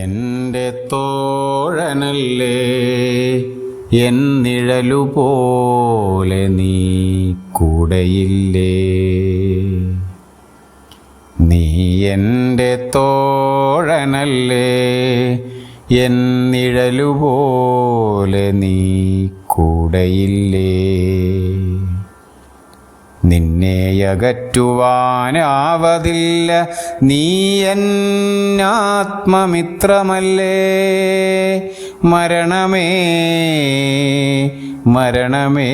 എൻ്റെ തോഴനല്ലേ, എൻ നിഴലുപോലെ നീ കൂടെയില്ലേ. നീ എൻ്റെ തോഴനല്ലേ, എൻ നിഴലുപോലെ നീ കൂടെയില്ലേ. നിന്നെ അകറ്റുവാനാവതില്ല, നീ എന്നാത്മമിത്രമല്ലേ. മരണമേ മരണമേ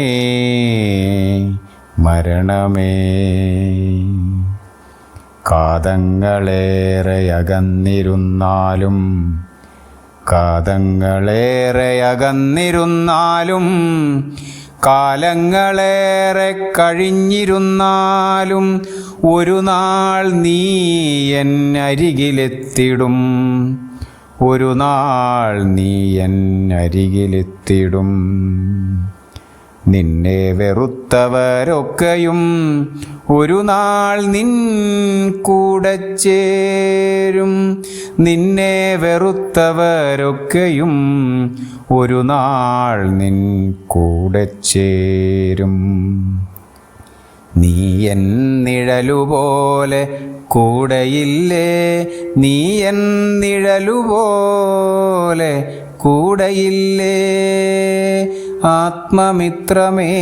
മരണമേ, കാതങ്ങളേറെ അകന്നിരുന്നാലും കാലങ്ങളേറെ കഴിഞ്ഞിരുന്നാലും ഒരു നാൾ നീ എന്നരികിലെത്തിടും. ഒരു നാൾ നീ എന്നരികിലെത്തിടും. നിന്നെ വെറുത്തവരൊക്കെയും ഒരു നാൾ നിൻ കൂടെ ചേരും. നിന്നെ വെറുത്തവരൊക്കെയും ഒരു നാൾ നിൻ കൂടെ ചേരും. നീ എൻ നിഴലുപോലെ കൂടെയില്ലേ, നീ എൻ നിഴലുപോലെ കൂടെയില്ലേ. ആത്മമിത്രമേ,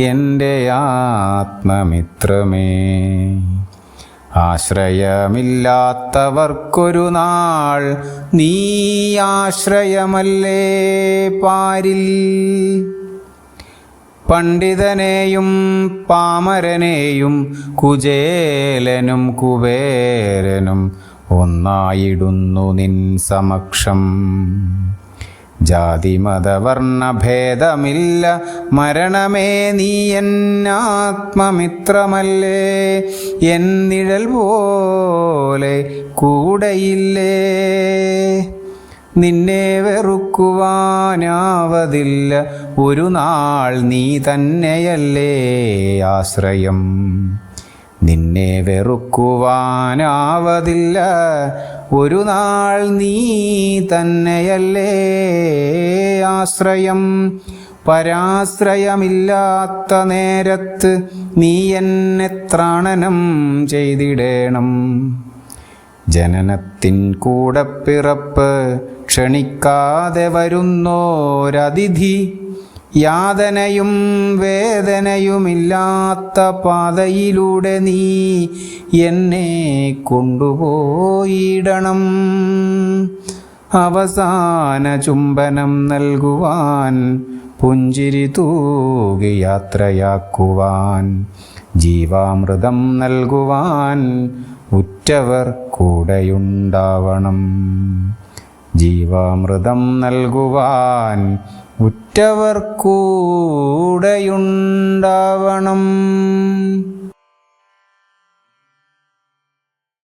എൻ്റെ ആത്മമിത്രമേ, ആശ്രയമില്ലാത്തവർക്കൊരു നാൾ നീ ആശ്രയമല്ലേ പാരിൽ. പണ്ഡിതനെയും പാമരനെയും കുചേലനും കുബേരനും ഒന്നായിടുന്നു നിൻ സമക്ഷം. ജാതിമതവർണ്ണഭേദമില്ല, മരണമേ നീ എന്നാത്മമിത്രമല്ലേ. എൻ നിഴൽ പോലെ കൂടെയില്ലേ. നിന്നെ വെറുക്കുവാനാവതില്ല, ഒരു നാൾ നീ തന്നെയല്ലേ ആശ്രയം. നിന്നെ വെറുക്കുവാനാവതില്ല, ഒരു നാൾ നീ തന്നെയല്ലേ ആശ്രയം. പരാശ്രയമില്ലാത്ത നേരത്ത് നീ എന്നെ ത്രാണനം ചെയ്തിടേണം. ജനനത്തിൻ കൂടപ്പിറപ്പ് ക്ഷണിക്കാതെ വരുന്നോരതിഥി, യാതനയും വേദനയുമില്ലാത്ത പാതയിലൂടെ നീ എന്നെ കൊണ്ടുപോയിടണം. അവസാന ചുംബനം നൽകുവാൻ, പുഞ്ചിരി തൂകി യാത്രയാക്കുവാൻ, ജീവാമൃതം നൽകുവാൻ ഉറ്റവർ കൂടെയുണ്ടാവണം. ജീവാമൃതം നൽകുവാൻ ഉറ്റവർ കൂടെയുണ്ടാവണം.